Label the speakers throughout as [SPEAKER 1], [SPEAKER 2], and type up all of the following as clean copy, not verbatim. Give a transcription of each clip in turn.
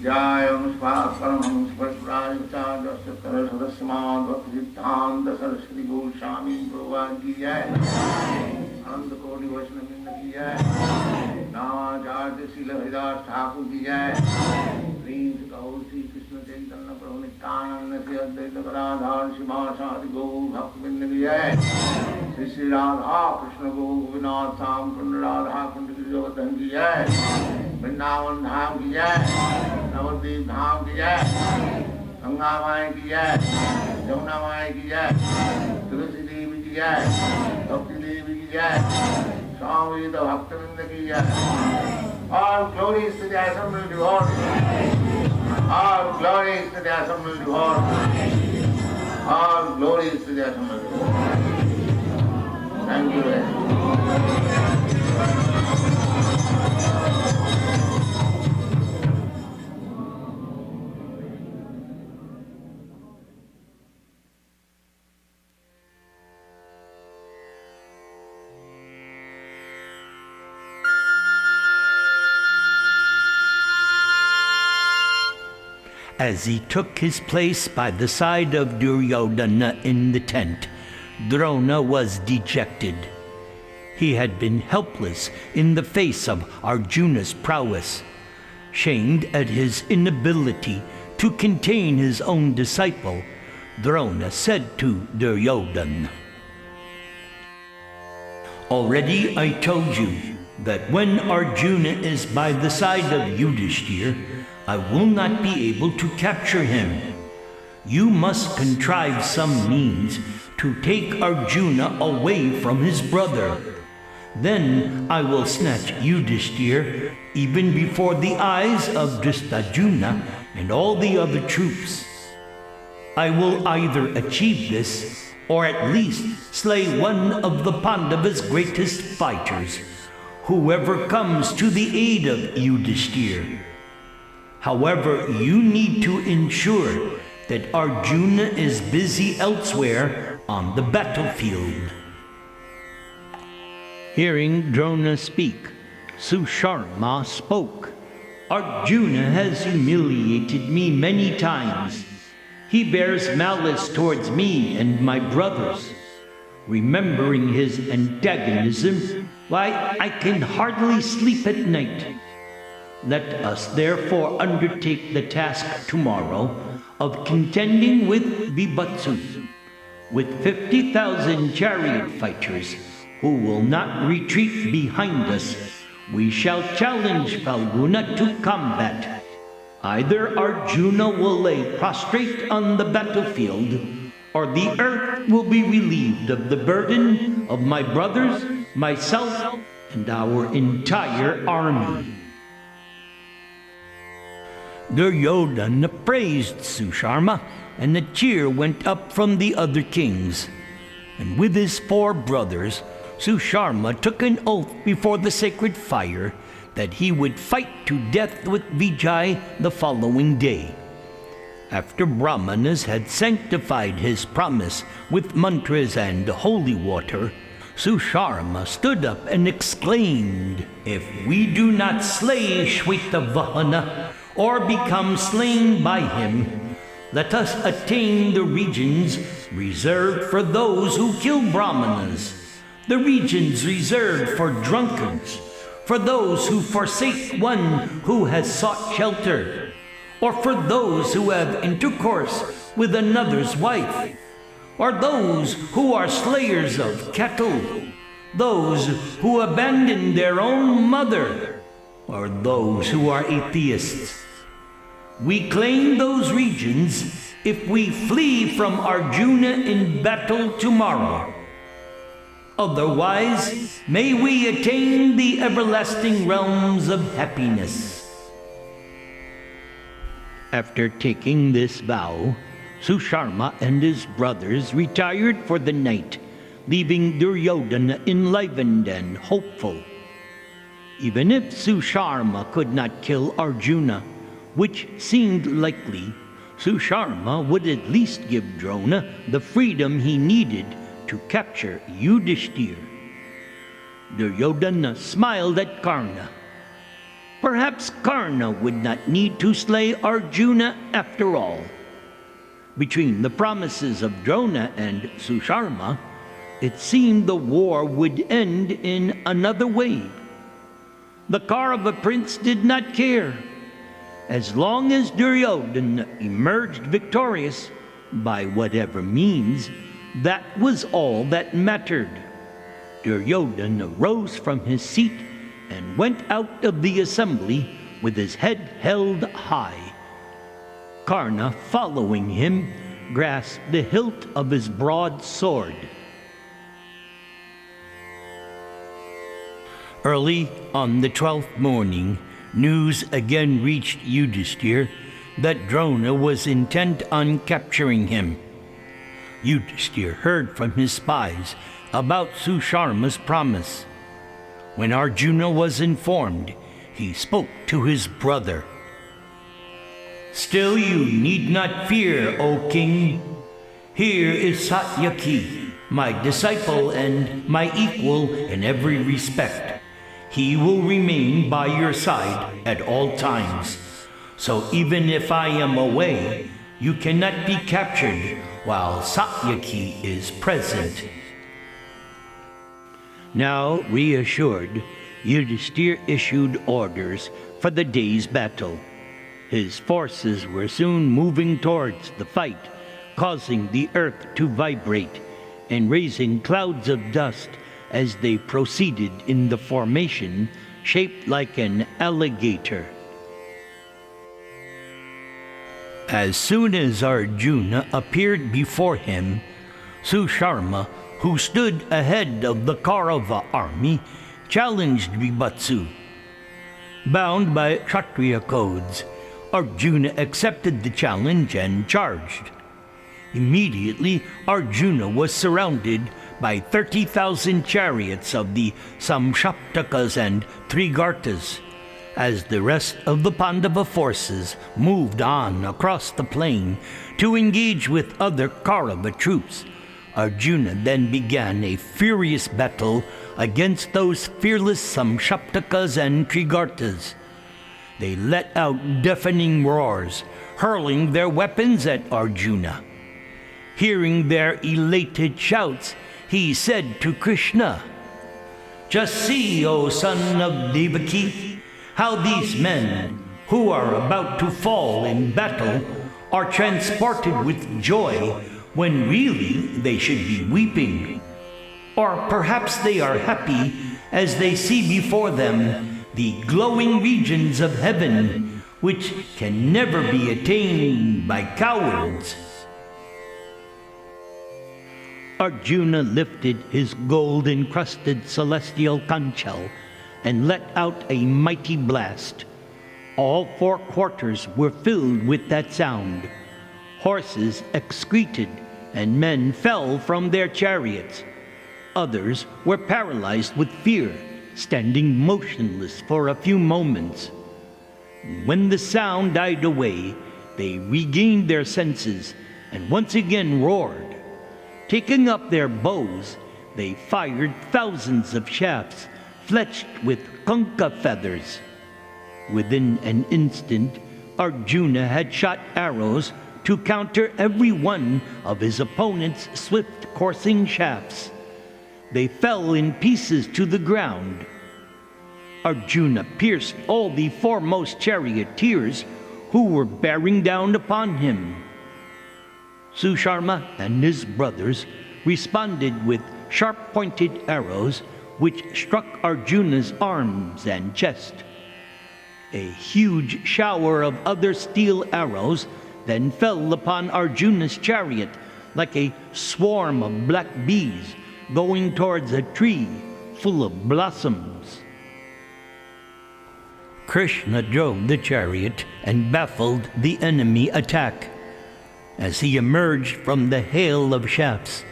[SPEAKER 1] Jayam Svaparam Svasrajata Sarasmadvasiddhanta Saraswati Goswami Prabhupada ki jai. Anand Koti Vaishnavinda ki jai. Namacharya Srila Haridas Thakur ki jai. Prince Gaur Sri Krishna Chaitanya Prabhu Nityananda Sri Advaita Gadadhar Srimad Gaur Bhaktivinoda ki jai. Sri Radha Krishna Govinath Sam Kund Radha Kund Giridharan ki jai. Vrindavan Dham ki jai. Navadvip Dham ki jai. Ganga Mai ki jai. Jamuna Mai ki jai. Tulsi Devi ki jai. Bhakti Devi ki jai. Swami Bhaktivinoda ki jai. All glories to the assembled devotees. All glories to the assembled devotees. All glories to the assembled devotees. Thank you very much.
[SPEAKER 2] As he took his place by the side of Duryodhana in the tent, Drona was dejected. He had been helpless in the face of Arjuna's prowess. Shamed at his inability to contain his own disciple, Drona said to Duryodhana, "Already I told you that when Arjuna is by the side of Yudhishthir, I will not be able to capture him. You must contrive some means to take Arjuna away from his brother. Then I will snatch Yudhishthir even before the eyes of Drishtajumna and all the other troops. I will either achieve this or at least slay one of the Pandavas' greatest fighters, whoever comes to the aid of Yudhishthir. However, you need to ensure that Arjuna is busy elsewhere on the battlefield." Hearing Drona speak, Susharma spoke. "Arjuna has humiliated me many times. He bears malice towards me and my brothers. Remembering his antagonism, why, I can hardly sleep at night. Let us therefore undertake the task tomorrow of contending with Vibhatsu. With 50,000 chariot fighters who will not retreat behind us, we shall challenge Falguna to combat. Either Arjuna will lay prostrate on the battlefield, or the earth will be relieved of the burden of my brothers, myself, and our entire army." Duryodhana praised Susharma, and a cheer went up from the other kings. And with his 4 brothers, Susharma took an oath before the sacred fire that he would fight to death with Vijay the following day. After Brahmanas had sanctified his promise with mantras and holy water, Susharma stood up and exclaimed, "If we do not slay Shvetavahana, or become slain by him, let us attain the regions reserved for those who kill Brahmanas, the regions reserved for drunkards, for those who forsake one who has sought shelter, or for those who have intercourse with another's wife, or those who are slayers of cattle, those who abandon their own mother, or those who are atheists. We claim those regions if we flee from Arjuna in battle tomorrow. Otherwise, may we attain the everlasting realms of happiness." After taking this vow, Susharma and his brothers retired for the night, leaving Duryodhana enlivened and hopeful. Even if Susharma could not kill Arjuna, which seemed likely, Susharma would at least give Drona the freedom he needed to capture Yudhishthir. Duryodhana smiled at Karna. Perhaps Karna would not need to slay Arjuna after all. Between the promises of Drona and Susharma, it seemed the war would end in another way. The Kaurava prince did not care. As long as Duryodhana emerged victorious, by whatever means, that was all that mattered. Duryodhana rose from his seat and went out of the assembly with his head held high. Karna, following him, grasped the hilt of his broad sword. Early on the 12th morning, news again reached Yudhishthir that Drona was intent on capturing him. Yudhishthir heard from his spies about Susharma's promise. When Arjuna was informed, he spoke to his brother. "Still you need not fear, O king. Here is Satyaki, my disciple and my equal in every respect. He will remain by your side at all times. So even if I am away, you cannot be captured while Satyaki is present." Now reassured, Yudhishthir issued orders for the day's battle. His forces were soon moving towards the fight, causing the earth to vibrate and raising clouds of dust as they proceeded in the formation shaped like an alligator. As soon as Arjuna appeared before him, Susharma, who stood ahead of the Kaurava army, challenged Vibhatsu. Bound by Kshatriya codes, Arjuna accepted the challenge and charged. Immediately, Arjuna was surrounded by 30,000 chariots of the Samshaptakas and Trigartas. As the rest of the Pandava forces moved on across the plain to engage with other Kaurava troops, Arjuna then began a furious battle against those fearless Samshaptakas and Trigartas. They let out deafening roars, hurling their weapons at Arjuna. Hearing their elated shouts, he said to Krishna, "Just see, O son of Devaki, how these men, who are about to fall in battle, are transported with joy when really they should be weeping. Or perhaps they are happy as they see before them the glowing regions of heaven, which can never be attained by cowards." Arjuna lifted his gold-encrusted celestial conchal and let out a mighty blast. All four quarters were filled with that sound. Horses excreted, and men fell from their chariots. Others were paralyzed with fear, standing motionless for a few moments. When the sound died away, they regained their senses and once again roared. Taking up their bows, they fired thousands of shafts fletched with kunkka feathers. Within an instant, Arjuna had shot arrows to counter every one of his opponent's swift coursing shafts. They fell in pieces to the ground. Arjuna pierced all the foremost charioteers who were bearing down upon him. Susharma and his brothers responded with sharp-pointed arrows which struck Arjuna's arms and chest. A huge shower of other steel arrows then fell upon Arjuna's chariot like a swarm of black bees going towards a tree full of blossoms. Krishna drove the chariot and baffled the enemy attack. As he emerged from the hail of shafts,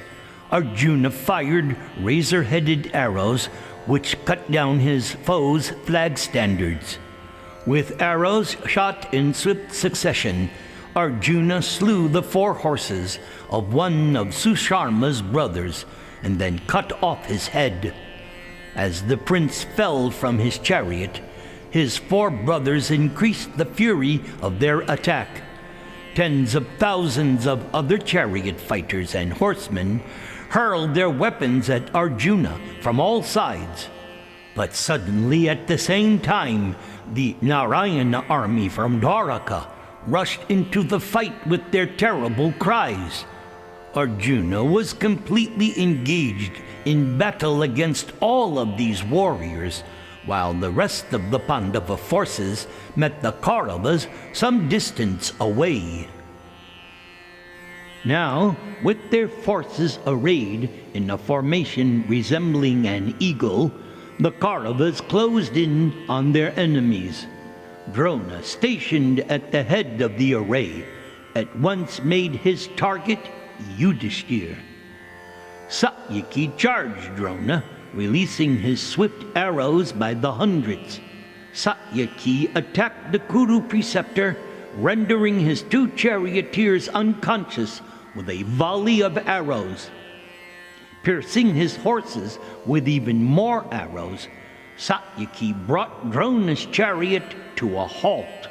[SPEAKER 2] Arjuna fired razor-headed arrows which cut down his foe's flag standards. With arrows shot in swift succession, Arjuna slew the 4 horses of one of Susharma's brothers and then cut off his head. As the prince fell from his chariot, his four brothers increased the fury of their attack. Tens of thousands of other chariot fighters and horsemen hurled their weapons at Arjuna from all sides. But suddenly, at the same time, the Narayana army from Dwaraka rushed into the fight with their terrible cries. Arjuna was completely engaged in battle against all of these warriors, while the rest of the Pandava forces met the Kauravas some distance away. Now, with their forces arrayed in a formation resembling an eagle, the Kauravas closed in on their enemies. Drona, stationed at the head of the array, at once made his target Yudhishthir. Satyaki charged Drona, releasing his swift arrows by the hundreds. Satyaki attacked the Kuru preceptor, rendering his two charioteers unconscious with a volley of arrows. Piercing his horses with even more arrows, Satyaki brought Drona's chariot to a halt.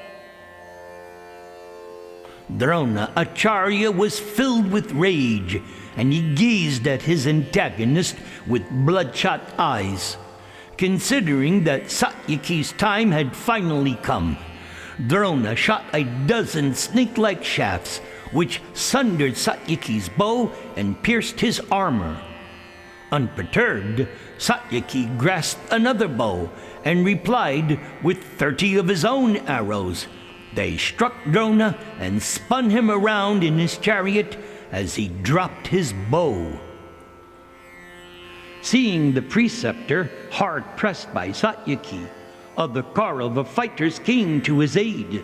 [SPEAKER 2] Drona Acharya was filled with rage, and he gazed at his antagonist with bloodshot eyes. Considering that Satyaki's time had finally come, Drona shot a dozen snake-like shafts, which sundered Satyaki's bow and pierced his armor. Unperturbed, Satyaki grasped another bow and replied with 30 of his own arrows. They struck Drona and spun him around in his chariot as he dropped his bow. Seeing the preceptor hard-pressed by Satyaki, other Kaurava fighters came to his aid.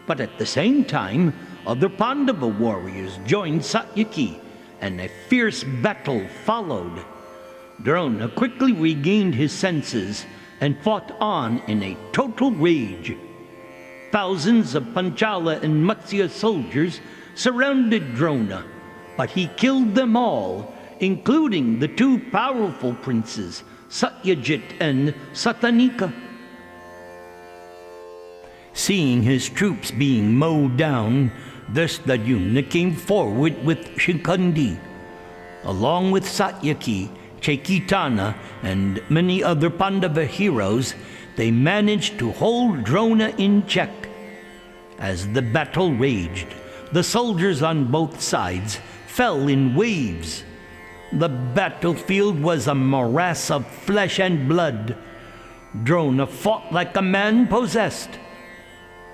[SPEAKER 2] But at the same time, other Pandava warriors joined Satyaki, and a fierce battle followed. Drona quickly regained his senses and fought on in a total rage. Thousands of Panchala and Matsya soldiers surrounded Drona, but he killed them all, including the two powerful princes, Satyajit and Satanika. Seeing his troops being mowed down, Drishtadyumna came forward with Shikhandi. Along with Satyaki, Chaitanya, and many other Pandava heroes, they managed to hold Drona in check. As the battle raged, the soldiers on both sides fell in waves. The battlefield was a morass of flesh and blood. Drona fought like a man possessed.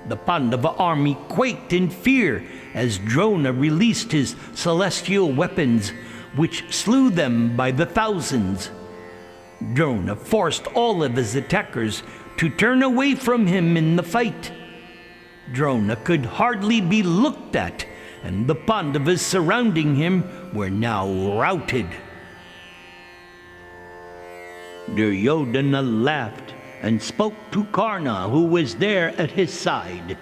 [SPEAKER 2] The Pandava army quaked in fear as Drona released his celestial weapons, which slew them by the thousands. Drona forced all of his attackers to turn away from him in the fight. Drona could hardly be looked at, and the Pandavas surrounding him were now routed. Duryodhana laughed and spoke to Karna, who was there at his side.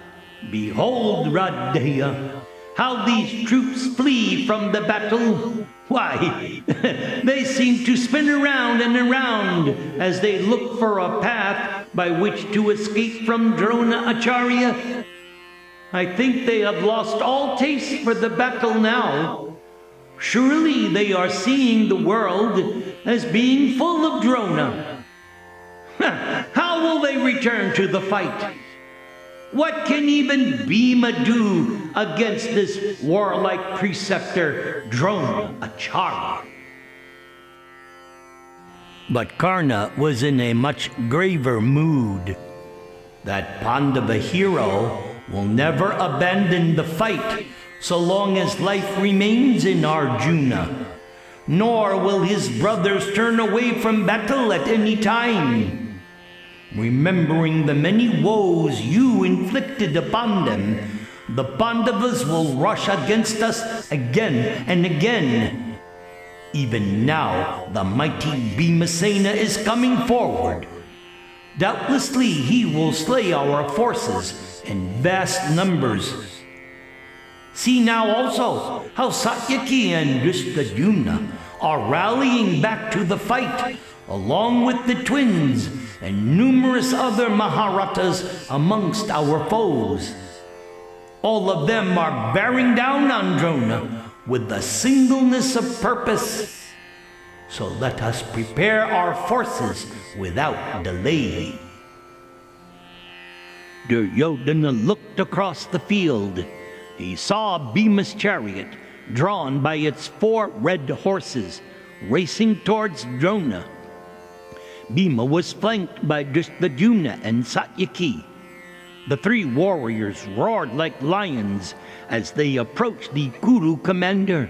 [SPEAKER 2] "Behold, Radeya, how these troops flee from the battle. Why, they seem to spin around and around as they look for a path by which to escape from Drona Acharya. I think they have lost all taste for the battle now. Surely they are seeing the world as being full of Drona. How will they return to the fight? What can even Bhima do against this warlike preceptor, Drona Acharya?" But Karna was in a much graver mood. That Pandava hero will never abandon the fight so long as life remains in Arjuna, nor will his brothers turn away from battle at any time. Remembering the many woes you inflicted upon them, the Pandavas will rush against us again and again. Even now, the mighty Bhimasena is coming forward. Doubtlessly he will slay our forces in vast numbers. See now also how Satyaki and Drishtadyumna are rallying back to the fight, along with the twins, and numerous other Maha-Bharatas amongst our foes. All of them are bearing down on Drona with the singleness of purpose. So let us prepare our forces without delay. Duryodhana looked across the field. He saw Bhima's chariot, drawn by its 4 red horses, racing towards Drona. Bhima was flanked by Duryodhana and Satyaki. The 3 warriors roared like lions as they approached the Kuru commander.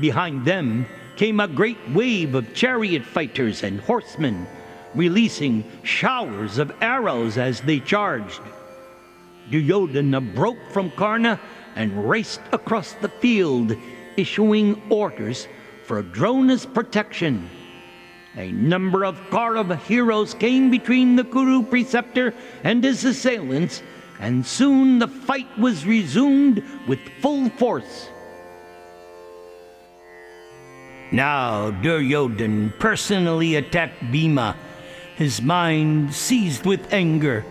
[SPEAKER 2] Behind them came a great wave of chariot fighters and horsemen, releasing showers of arrows as they charged. Duryodhana broke from Karna and raced across the field, issuing orders for Drona's protection. A number of Kaurava heroes came between the Kuru preceptor and his assailants, and soon the fight was resumed with full force. Now Duryodhana personally attacked Bhima, his mind seized with anger.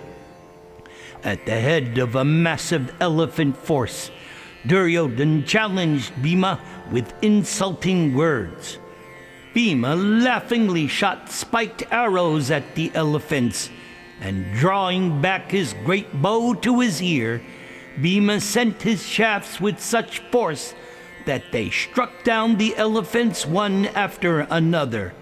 [SPEAKER 2] At the head of a massive elephant force, Duryodhana challenged Bhima with insulting words. Bhima laughingly shot spiked arrows at the elephants, and drawing back his great bow to his ear, Bhima sent his shafts with such force that they struck down the elephants one after another.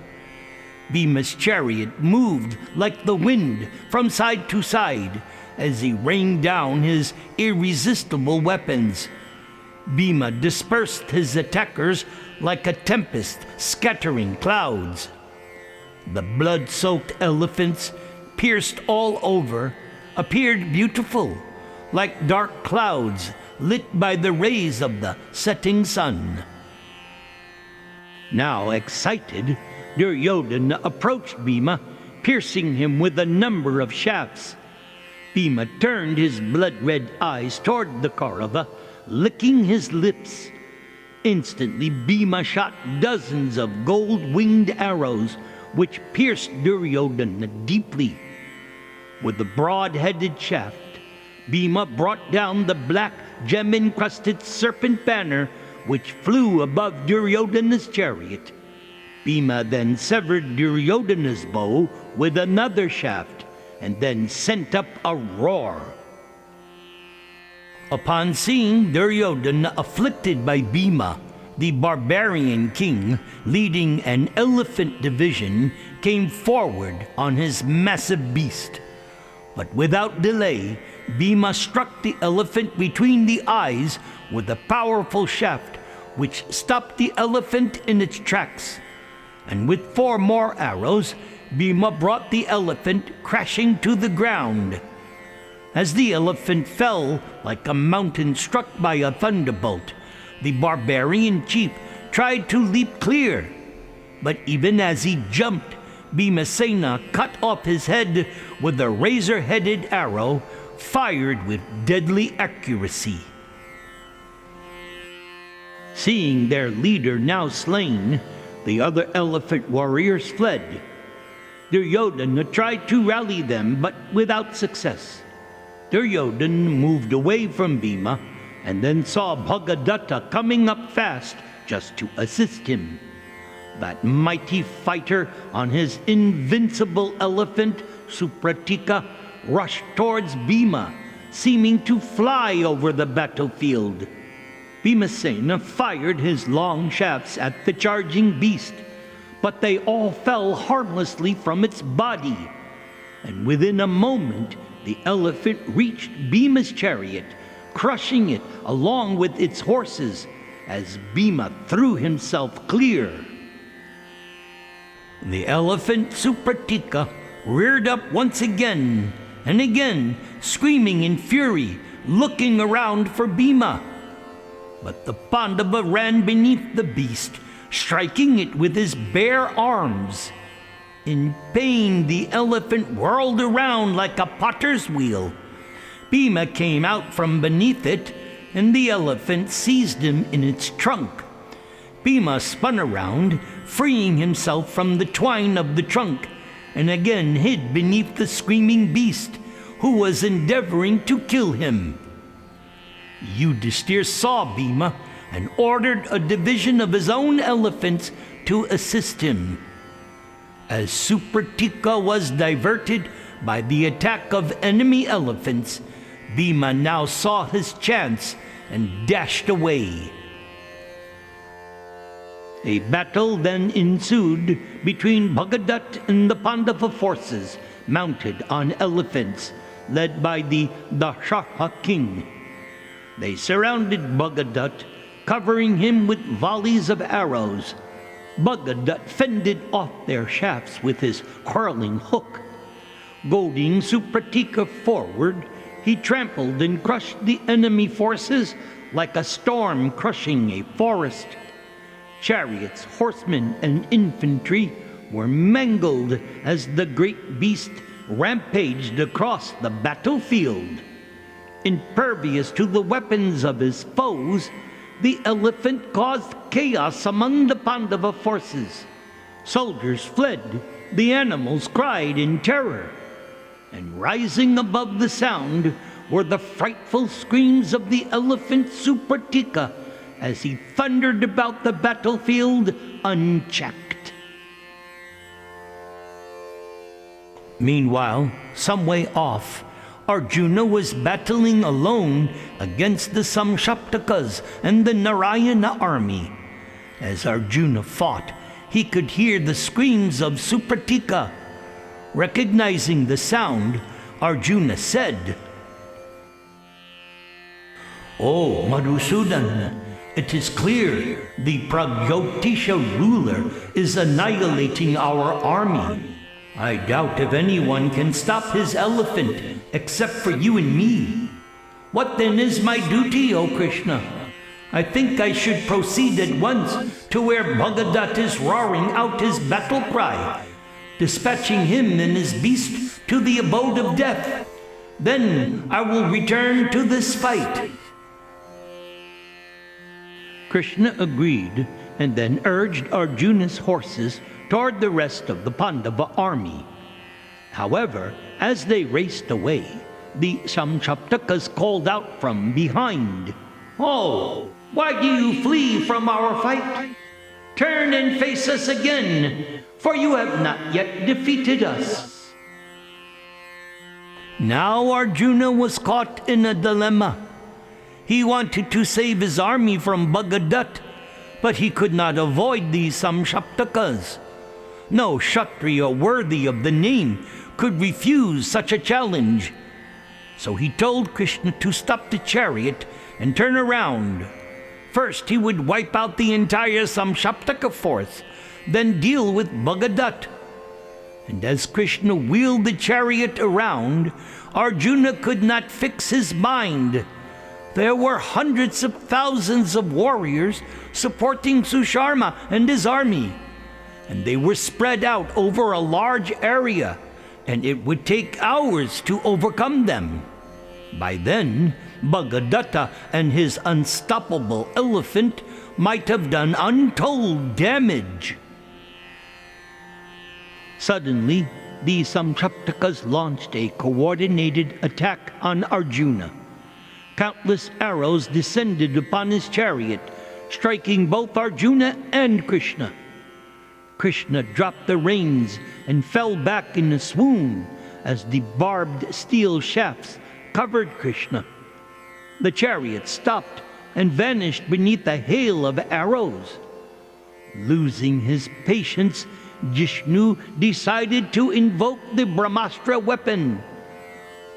[SPEAKER 2] Bhima's chariot moved like the wind from side to side as he rained down his irresistible weapons. Bhima dispersed his attackers like a tempest scattering clouds. The blood-soaked elephants, pierced all over, appeared beautiful, like dark clouds lit by the rays of the setting sun. Now excited, Duryodhana approached Bhima, piercing him with a number of shafts. Bhima turned his blood-red eyes toward the Kaurava, licking his lips. Instantly, Bhima shot dozens of gold-winged arrows, which pierced Duryodhana deeply. With the broad-headed shaft, Bhima brought down the black, gem-encrusted serpent banner, which flew above Duryodhana's chariot. Bhima then severed Duryodhana's bow with another shaft, and then sent up a roar. Upon seeing Duryodhana afflicted by Bhima, the barbarian king, leading an elephant division, came forward on his massive beast. But without delay, Bhima struck the elephant between the eyes with a powerful shaft, which stopped the elephant in its tracks. And with 4 more arrows, Bhima brought the elephant crashing to the ground. As the elephant fell like a mountain struck by a thunderbolt, the barbarian chief tried to leap clear. But even as he jumped, Bhimasena cut off his head with a razor-headed arrow fired with deadly accuracy. Seeing their leader now slain, the other elephant warriors fled. Duryodhana tried to rally them, but without success. Duryodhana moved away from Bhima and then saw Bhagadatta coming up fast just to assist him. That mighty fighter on his invincible elephant, Supratika, rushed towards Bhima, seeming to fly over the battlefield. Bhimasena fired his long shafts at the charging beast, but they all fell harmlessly from its body. And within a moment, the elephant reached Bhima's chariot, crushing it along with its horses as Bhima threw himself clear. The elephant Supratika reared up once again and again, screaming in fury, looking around for Bhima. But the Pandava ran beneath the beast, striking it with his bare arms. In pain, the elephant whirled around like a potter's wheel. Bhima came out from beneath it, and the elephant seized him in its trunk. Bhima spun around, freeing himself from the twine of the trunk, and again hid beneath the screaming beast, who was endeavoring to kill him. Yudhishthir saw Bhima and ordered a division of his own elephants to assist him. As Supratika was diverted by the attack of enemy elephants, Bhima now saw his chance and dashed away. A battle then ensued between Bhagadat and the Pandava forces mounted on elephants, led by the Dashaha king. They surrounded Bhagadat, covering him with volleys of arrows. Bhagadat fended off their shafts with his curling hook. Goading Supratika forward, he trampled and crushed the enemy forces like a storm crushing a forest. Chariots, horsemen, and infantry were mangled as the great beast rampaged across the battlefield. Impervious to the weapons of his foes, the elephant caused chaos among the Pandava forces. Soldiers fled, the animals cried in terror, and rising above the sound were the frightful screams of the elephant Supratika as he thundered about the battlefield unchecked. Meanwhile, some way off, Arjuna was battling alone against the Samshaptakas and the Narayana army. As Arjuna fought, he could hear the screams of Supratika. Recognizing the sound, Arjuna said, "Oh, Madhusudan, it is clear the Pragyotisha ruler is annihilating our army. I doubt if anyone can stop his elephant except for you and me. What then is my duty, O Krishna? I think I should proceed at once to where Bhagadat is roaring out his battle cry, dispatching him and his beast to the abode of death. Then I will return to this fight." Krishna agreed and then urged Arjuna's horses toward the rest of the Pandava army. However, as they raced away, the Samshaptakas called out from behind, "Oh, why do you flee from our fight? Turn and face us again, for you have not yet defeated us." Now Arjuna was caught in a dilemma. He wanted to save his army from Bhagadat, but he could not avoid the Samshaptakas. No Kshatriya worthy of the name could refuse such a challenge. So he told Krishna to stop the chariot and turn around. First he would wipe out the entire Samshaptaka force, then deal with Bhagadat. And as Krishna wheeled the chariot around, Arjuna could not fix his mind. There were hundreds of thousands of warriors supporting Susharma and his army, and they were spread out over a large area, and it would take hours to overcome them. By then, Bhagadatta and his unstoppable elephant might have done untold damage. Suddenly, the Samshaptakas launched a coordinated attack on Arjuna. Countless arrows descended upon his chariot, striking both Arjuna and Krishna. Krishna dropped the reins and fell back in a swoon as the barbed steel shafts covered Krishna. The chariot stopped and vanished beneath a hail of arrows. Losing his patience, Jishnu decided to invoke the Brahmastra weapon.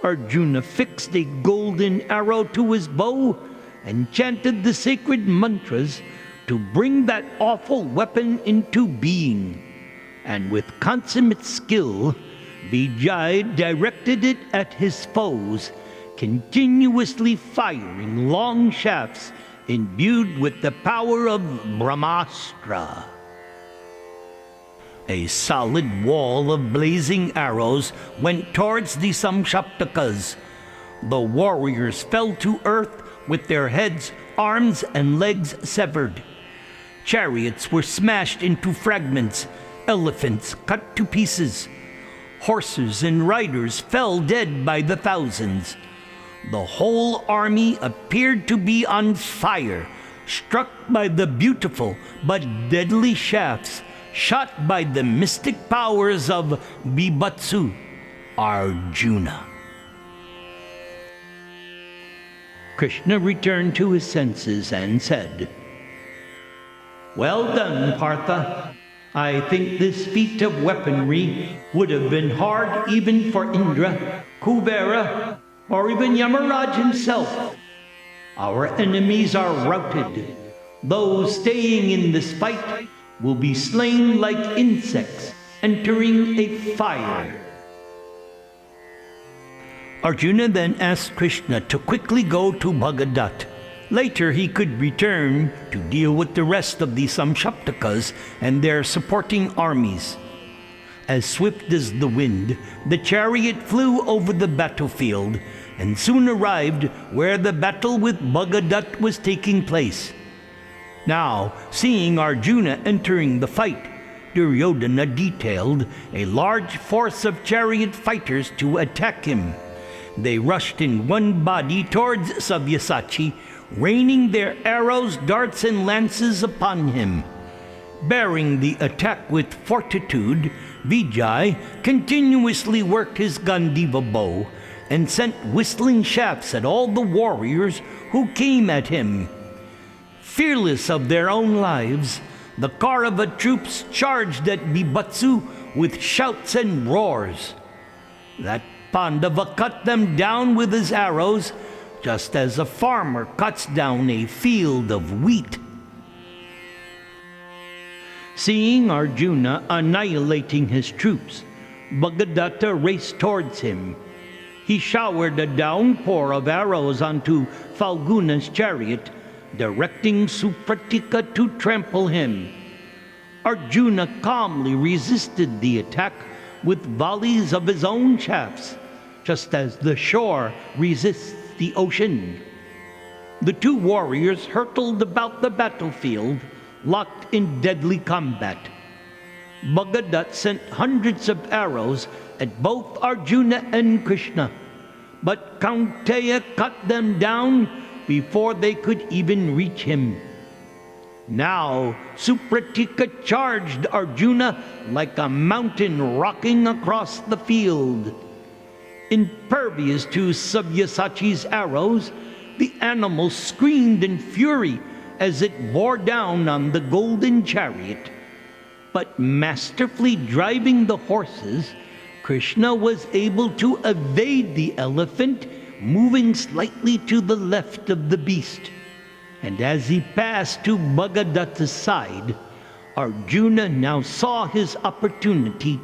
[SPEAKER 2] Arjuna fixed a golden arrow to his bow and chanted the sacred mantras to bring that awful weapon into being. And with consummate skill, Vijay directed it at his foes, continuously firing long shafts imbued with the power of Brahmastra. A solid wall of blazing arrows went towards the Samshaptakas. The warriors fell to earth with their heads, arms, and legs severed. Chariots were smashed into fragments, elephants cut to pieces. Horses and riders fell dead by the thousands. The whole army appeared to be on fire, struck by the beautiful but deadly shafts shot by the mystic powers of Bibatsu, Arjuna. Krishna returned to his senses and said, "Well done, Partha. I think this feat of weaponry would have been hard even for Indra, Kubera, or even Yamaraj himself. Our enemies are routed. Those staying in this fight will be slain like insects entering a fire." Arjuna then asked Krishna to quickly go to Bhagadat. Later he could return to deal with the rest of the Samshaptakas and their supporting armies. As swift as the wind, the chariot flew over the battlefield and soon arrived where the battle with Bhagadat was taking place. Now, seeing Arjuna entering the fight, Duryodhana detailed a large force of chariot fighters to attack him. They rushed in one body towards Sabyasachi, raining their arrows, darts, and lances upon him. Bearing the attack with fortitude, Vijay continuously worked his Gandiva bow and sent whistling shafts at all the warriors who came at him. Fearless of their own lives, the Kaurava troops charged at Bibatsu with shouts and roars. That Pandava cut them down with his arrows, just as a farmer cuts down a field of wheat. Seeing Arjuna annihilating his troops, Bhagadatta raced towards him. He showered a downpour of arrows onto Falguna's chariot, directing Supratika to trample him. Arjuna calmly resisted the attack with volleys of his own shafts, just as the shore resists the ocean. The two warriors hurtled about the battlefield, locked in deadly combat. Bhagadat sent hundreds of arrows at both Arjuna and Krishna, but Kaunteya cut them down before they could even reach him. Now Supratika charged Arjuna like a mountain rocking across the field. Impervious to Sabyasachi's arrows, the animal screamed in fury as it bore down on the golden chariot. But masterfully driving the horses, Krishna was able to evade the elephant, moving slightly to the left of the beast. And as he passed to Bhagadatta's side, Arjuna now saw his opportunity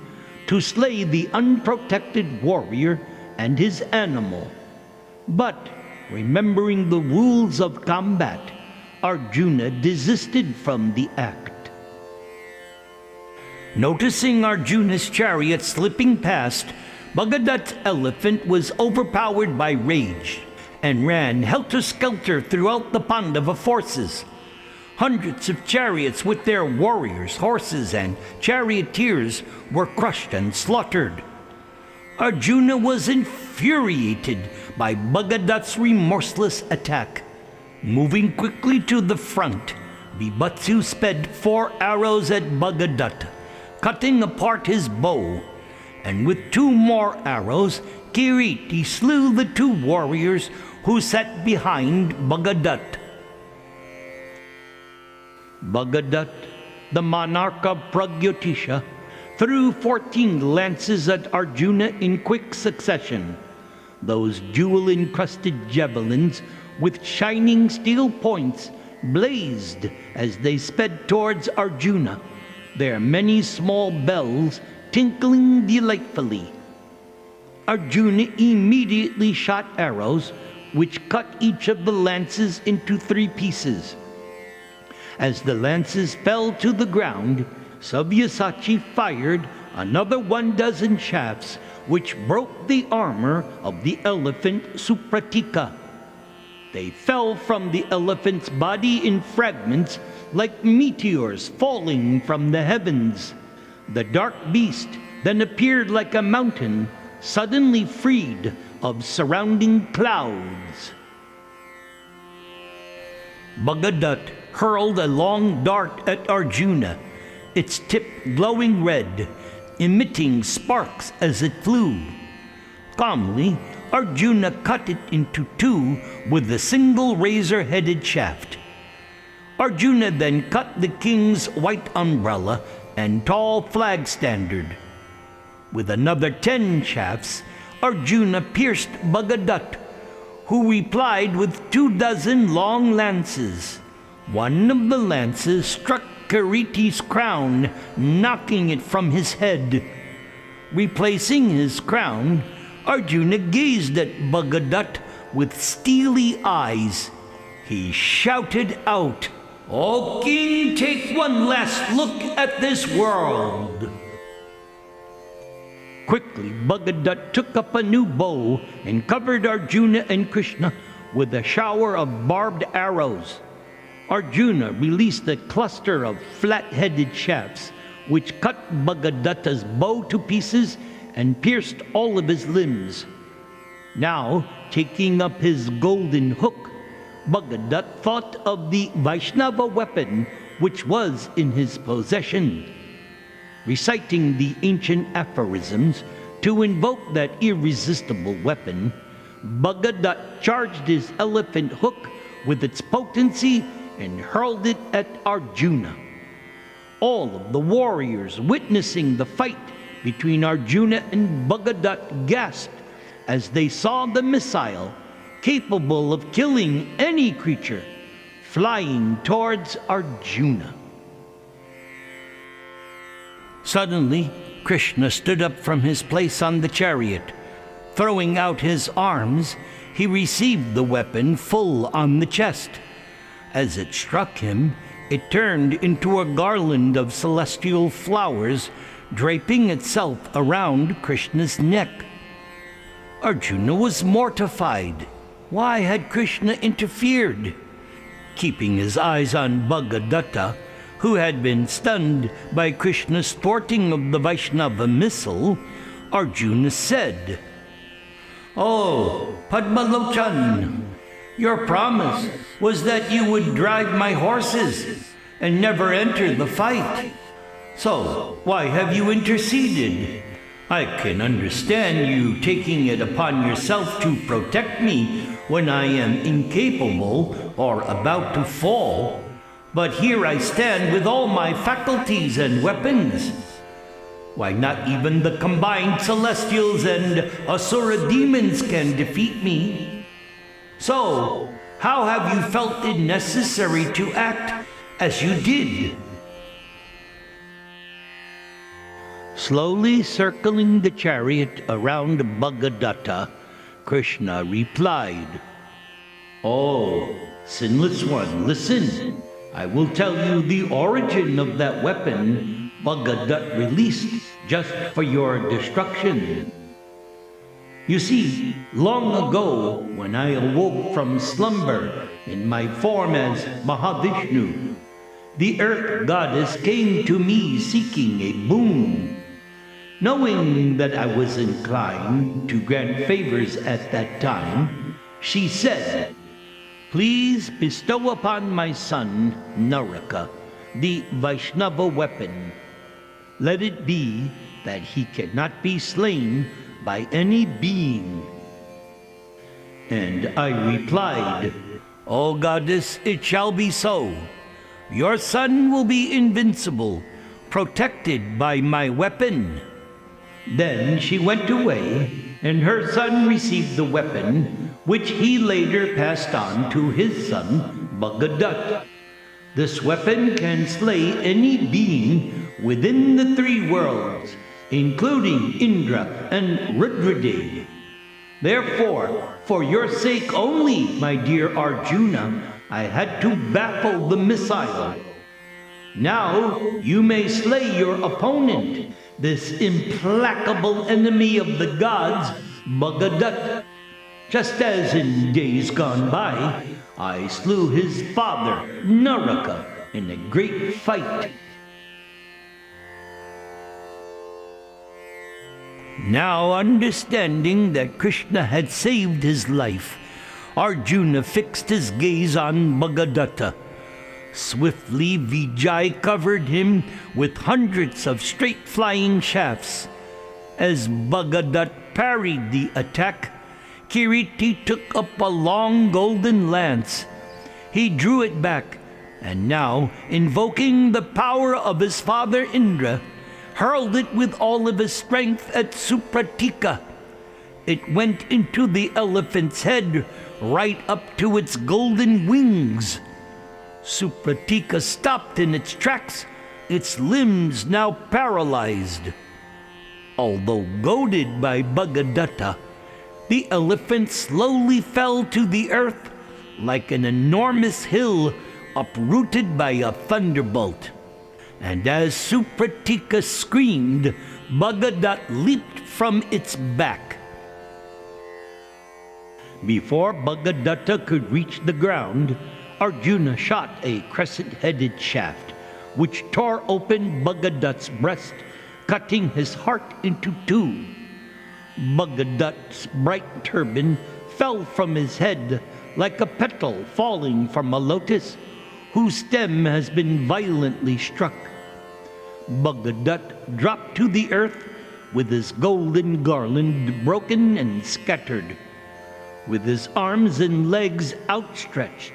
[SPEAKER 2] to slay the unprotected warrior and his animal. But, remembering the rules of combat, Arjuna desisted from the act. Noticing Arjuna's chariot slipping past, Bhagadatt's elephant was overpowered by rage and ran helter-skelter throughout the Pandava forces. Hundreds of chariots with their warriors, horses, and charioteers were crushed and slaughtered. Arjuna was infuriated by Bhagadatt's remorseless attack. Moving quickly to the front, Bibatsu sped 4 arrows at Bhagadatta, cutting apart his bow, and with 2 more arrows, Kiriti slew the 2 warriors who sat behind Bhagadatta. Bhagadatta, the monarch of Pragyotisha, threw 14 lances at Arjuna in quick succession. Those jewel-encrusted javelins with shining steel points blazed as they sped towards Arjuna, their many small bells tinkling delightfully. Arjuna immediately shot arrows which cut each of the lances into 3 pieces. As the lances fell to the ground, Sabyasachi fired another 12 shafts which broke the armor of the elephant Supratika. They fell from the elephant's body in fragments like meteors falling from the heavens. The dark beast, then appeared like a mountain suddenly freed of surrounding clouds. Bagadat hurled a long dart at Arjuna, its tip glowing red, emitting sparks as it flew. Calmly, Arjuna cut it into two with a single razor-headed shaft. Arjuna then cut the king's white umbrella and tall flag standard. With another 10 shafts, Arjuna pierced Bagadat, who replied with 24 long lances. One of the lances struck Kiriti's crown, knocking it from his head. Replacing his crown, Arjuna gazed at Bagadat with steely eyes. He shouted out, "O king, take one last look at this world!" Quickly, Bagadat took up a new bow and covered Arjuna and Krishna with a shower of barbed arrows. Arjuna released a cluster of flat-headed shafts, which cut Bagadatta's bow to pieces and pierced all of his limbs. Now, taking up his golden hook, Bagadat thought of the Vaishnava weapon which was in his possession. Reciting the ancient aphorisms to invoke that irresistible weapon, Bagadat charged his elephant hook with its potency and hurled it at Arjuna. All of the warriors witnessing the fight between Arjuna and Bagadat gasped as they saw the missile, capable of killing any creature, flying towards Arjuna. Suddenly, Krishna stood up from his place on the chariot. Throwing out his arms, he received the weapon full on the chest. As it struck him, it turned into a garland of celestial flowers, draping itself around Krishna's neck. Arjuna was mortified. Why had Krishna interfered? Keeping his eyes on Bhagadatta, who had been stunned by Krishna's thwarting of the Vaishnava missile, Arjuna said, "Oh, Padmalochan, your promise was that you would drive my horses and never enter the fight. So, why have you interceded? I can understand you taking it upon yourself to protect me when I am incapable or about to fall. But here I stand with all my faculties and weapons. Why, not even the combined celestials and asura demons can defeat me. So, how have you felt it necessary to act as you did?" Slowly circling the chariot around Bhagadatta, Krishna replied, "Oh, sinless one, listen. I will tell you the origin of that weapon Bhagadat released just for your destruction. You see, long ago, when I awoke from slumber in my form as Mahavishnu, the earth goddess came to me seeking a boon. Knowing that I was inclined to grant favors at that time, she said, 'Please bestow upon my son, Naraka, the Vaishnava weapon. Let it be that he cannot be slain by any being.' And I replied, 'O goddess, it shall be so. Your son will be invincible, protected by my weapon.' Then she went away, and her son received the weapon, which he later passed on to his son, Bhagadat. This weapon can slay any being within the 3 worlds, including Indra and Rudradev. Therefore, for your sake only, my dear Arjuna, I had to baffle the missile. Now you may slay your opponent, this implacable enemy of the gods, Bhagadat, just as in days gone by I slew his father, Naraka, in a great fight." Now understanding that Krishna had saved his life, Arjuna fixed his gaze on Bhagadatta. Swiftly Vijay covered him with hundreds of straight flying shafts. As Bhagadat parried the attack, Kiriti took up a long golden lance. He drew it back, and now, invoking the power of his father Indra, hurled it with all of his strength at Supratika. It went into the elephant's head, right up to its golden wings. Supratika stopped in its tracks, its limbs now paralyzed. Although goaded by Bhagadatta, the elephant slowly fell to the earth like an enormous hill uprooted by a thunderbolt. And as Supratika screamed, Bhagadat leaped from its back. Before Bhagadatta could reach the ground, Arjuna shot a crescent-headed shaft, which tore open Bhagadat's breast, cutting his heart into two. Bhagadat's bright turban fell from his head like a petal falling from a lotus whose stem has been violently struck. Bhagadat dropped to the earth with his golden garland broken and scattered. With his arms and legs outstretched,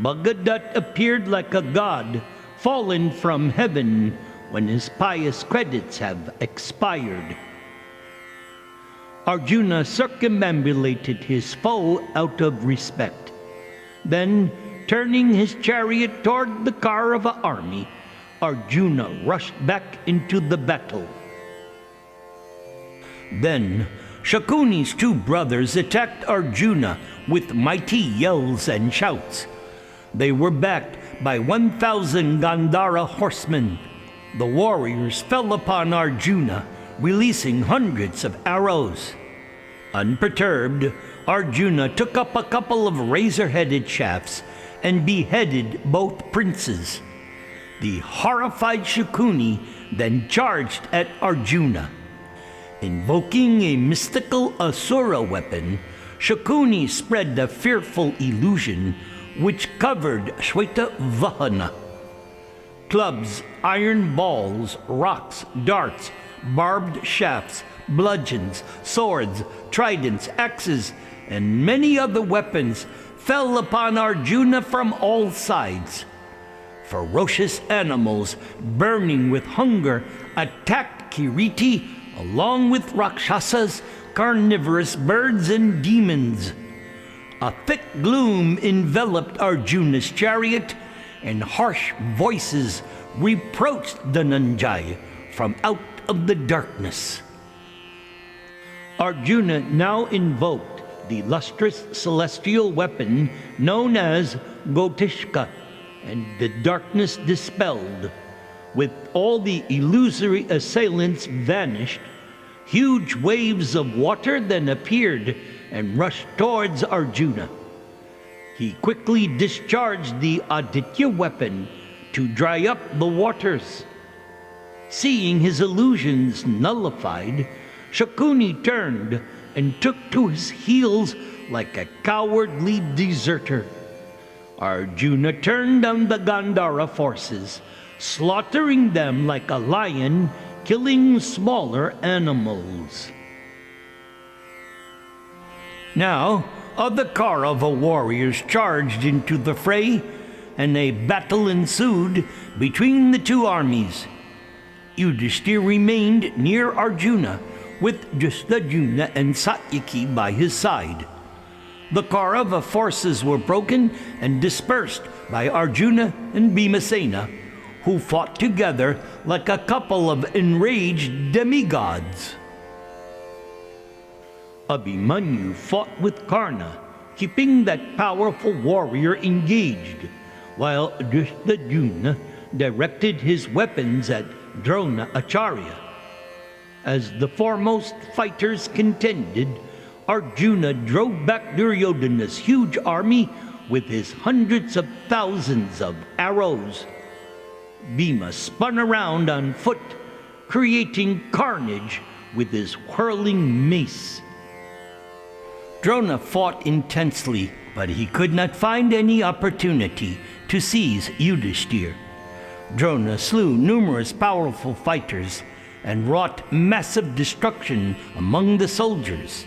[SPEAKER 2] Bhagadat appeared like a god fallen from heaven when his pious credits have expired. Arjuna circumambulated his foe out of respect. Then, turning his chariot toward the car of an army, Arjuna rushed back into the battle. Then, Shakuni's two brothers attacked Arjuna with mighty yells and shouts. They were backed by 1,000 Gandhara horsemen. The warriors fell upon Arjuna, releasing hundreds of arrows. Unperturbed, Arjuna took up a couple of razor-headed shafts and beheaded both princes. The horrified Shakuni then charged at Arjuna. Invoking a mystical Asura weapon, Shakuni spread a fearful illusion which covered Shweta Vahana. Clubs, iron balls, rocks, darts, barbed shafts, bludgeons, swords, tridents, axes, and many other weapons fell upon Arjuna from all sides. Ferocious animals, burning with hunger, attacked Kiriti along with Rakshasas, carnivorous birds, and demons. A thick gloom enveloped Arjuna's chariot, and harsh voices reproached Dhananjaya from out of the darkness. Arjuna now invoked the lustrous celestial weapon known as Gotishka, and the darkness dispelled. With all the illusory assailants vanished, huge waves of water then appeared and rushed towards Arjuna. He quickly discharged the Aditya weapon to dry up the waters. Seeing his illusions nullified, Shakuni turned and took to his heels like a cowardly deserter. Arjuna turned on the Gandhara forces, slaughtering them like a lion, killing smaller animals. Now, other Kaurava warriors charged into the fray, and a battle ensued between the two armies. Yudhishthir remained near Arjuna, with Drishtadyumna and Satyaki by his side. The Kaurava forces were broken and dispersed by Arjuna and Bhimasena, who fought together like a couple of enraged demigods. Abhimanyu fought with Karna, keeping that powerful warrior engaged, while Drishtadyumna directed his weapons at Drona Acharya. As the foremost fighters contended, Arjuna drove back Duryodhana's huge army with his hundreds of thousands of arrows. Bhima spun around on foot, creating carnage with his whirling mace. Drona fought intensely, but he could not find any opportunity to seize Yudhishthir. Drona slew numerous powerful fighters and wrought massive destruction among the soldiers.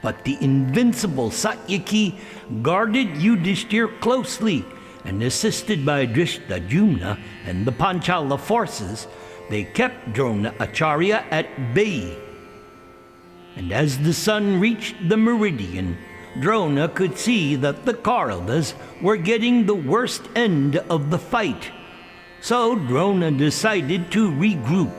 [SPEAKER 2] But the invincible Satyaki guarded Yudhishthir closely, and assisted by Drishtadyumna and the Panchala forces, they kept Drona Acharya at bay. And as the sun reached the meridian, Drona could see that the Kauravas were getting the worst end of the fight. So Drona decided to regroup.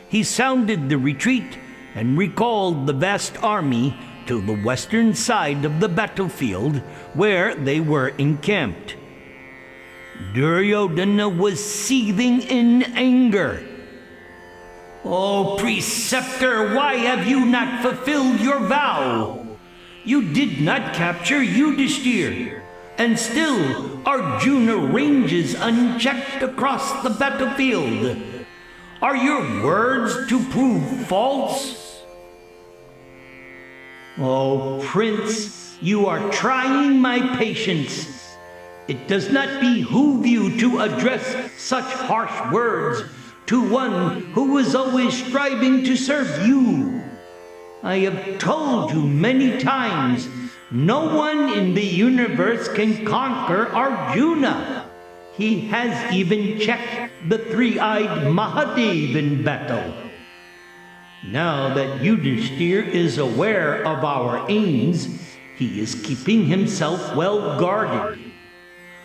[SPEAKER 2] He sounded the retreat and recalled the vast army to the western side of the battlefield where they were encamped. Duryodhana was seething in anger. "O preceptor, why have you not fulfilled your vow? You did not capture Yudhishthir, and still Arjuna ranges unchecked across the battlefield. Are your words to prove false?" "O prince, you are trying my patience. It does not behoove you to address such harsh words to one who is always striving to serve you. I have told you many times, no one in the universe can conquer Arjuna. He has even checked the three-eyed Mahadev in battle. Now that Yudhishthir is aware of our aims, he is keeping himself well guarded.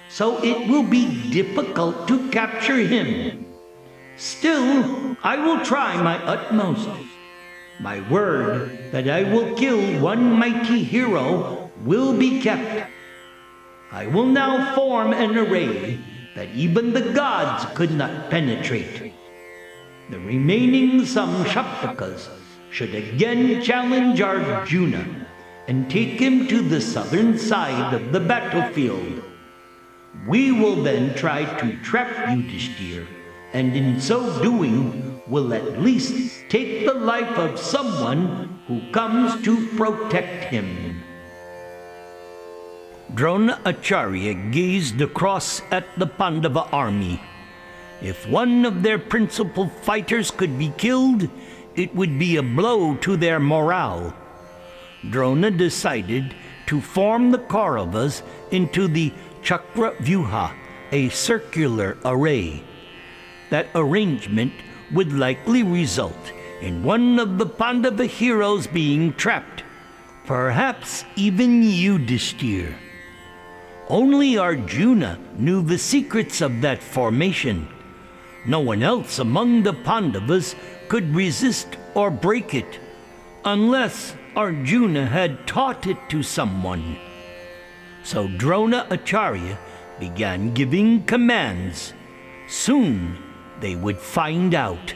[SPEAKER 2] So it will be difficult to capture him. Still, I will try my utmost. My word that I will kill one mighty hero will be kept. I will now form an array that even the gods could not penetrate. The remaining Samshaktakas should again challenge Arjuna and take him to the southern side of the battlefield. We will then try to trap Yudhishthir, and in so doing will at least take the life of someone who comes to protect him." Drona Acharya gazed across at the Pandava army. If one of their principal fighters could be killed, it would be a blow to their morale. Drona decided to form the Kauravas into the Chakra Vyuha, a circular array. That arrangement would likely result in one of the Pandava heroes being trapped, perhaps even Yudhishthir. Only Arjuna knew the secrets of that formation. No one else among the Pandavas could resist or break it, unless Arjuna had taught it to someone. So Drona Acharya began giving commands. Soon they would find out.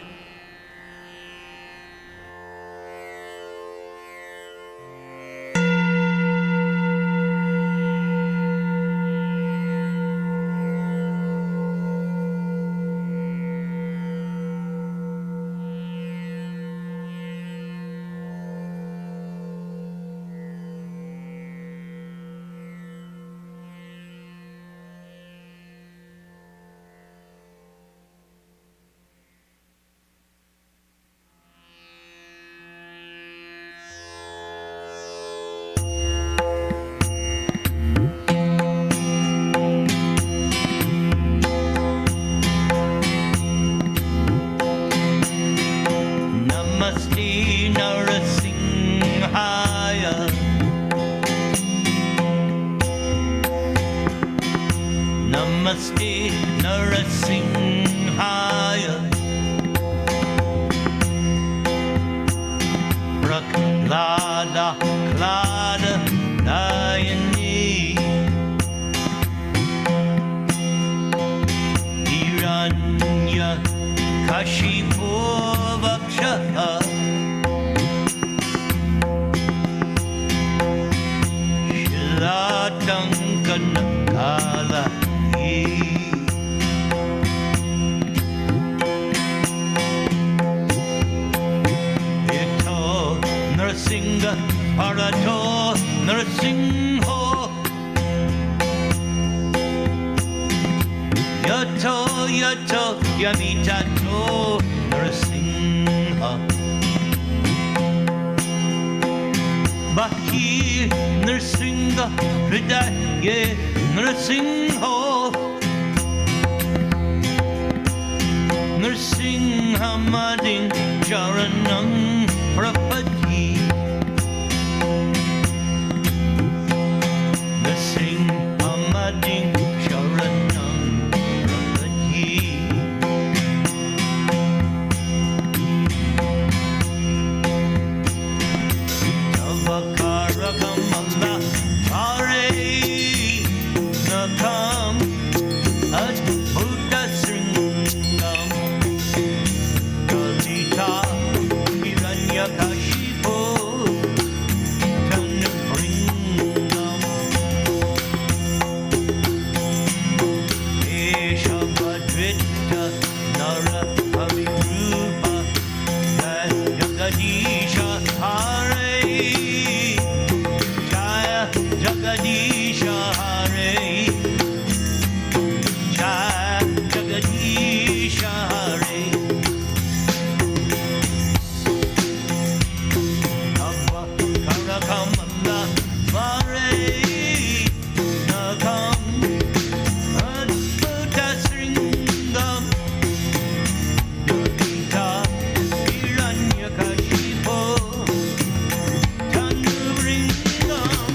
[SPEAKER 3] Namaste Narasimhaya Prahlada Klada Dayani Hiranya Kashipo Vakshaha Shilatankana Kala yato yato yamitato Nrsimha Bahi Nrsimha Hridaye Nrsimha Nrsimha Madin Charanam Prapati Nrsimha Madin Charanam Prapati Tavakarakamala Hare Nakam Adbhuta Sringam Kalita Hiranyakashipo Tanubringam Eshavadrita Nara Havirupa Jagadisha Hare Jaya Jagadisha Hare Jaya Jagadisha Hare Abba Karakamala Vare Nakam Adbhuta Sringam Yogita Hiranyakashipo Tanubringam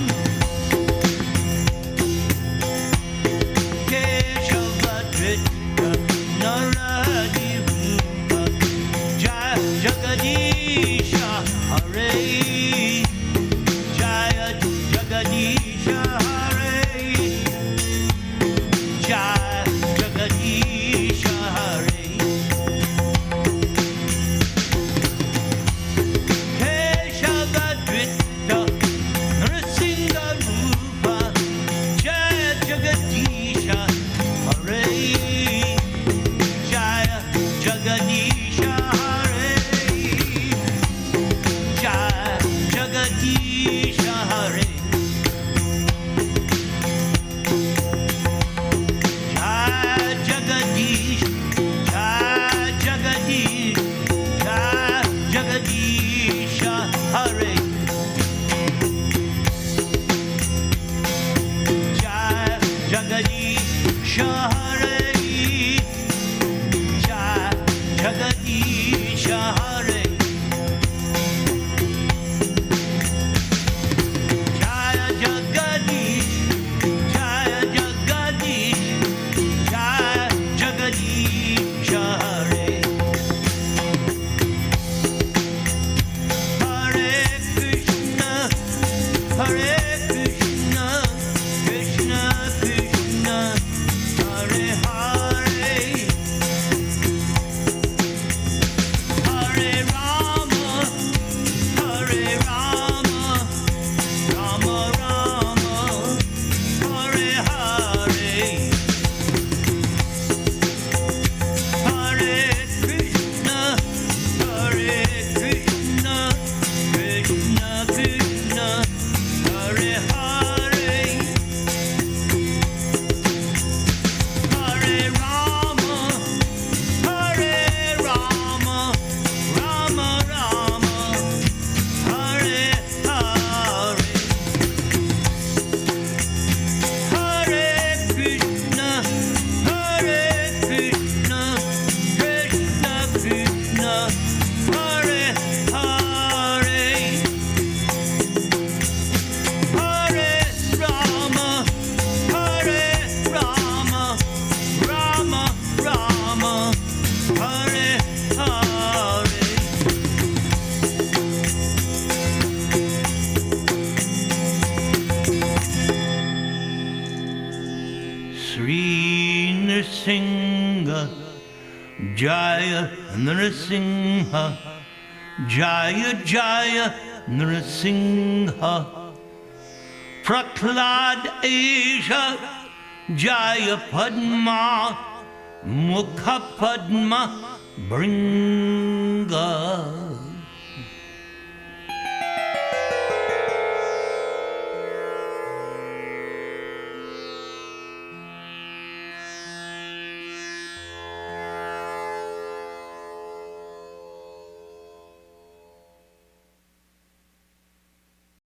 [SPEAKER 3] Keshavadrita Naradirupa Jaya Jagadisha Hare Jaya Jagadisha Hare Jaya Jagadisha Hare Keshavadrita Nrsimha Rupa Jaya Jagadisha Hare Jaya Jagadisha Hare Jaya Jagadisha Hare Jaya Jagadish Jaya Jagadish Jaya Jagadisha Hare Jaya Jagadisha Hare Jaya Jagadisha Hare Jaya Jagadish Jaya Jagadish Jaya Jagadisha Hare Hare Krishna Hare Krishna Krishna Krishna Hare Hare Hare Rama Hare Rama Rama Rama Hare Hare Hare Krishna Hare Krishna Krishna Krishna Hare Hare Hare Rama Hare Rama Rama Rama Hare Hare Hare Krishna Hare Krishna Krishna Krishna Hare Hare Hare Rama Hare Rama Rama Rama Hare Hare Sri Nrsimha Jaya Nrsimha Jaya Jaya Nrsimha Prahlad Esha Jaya Padma Mukha Padma Bringa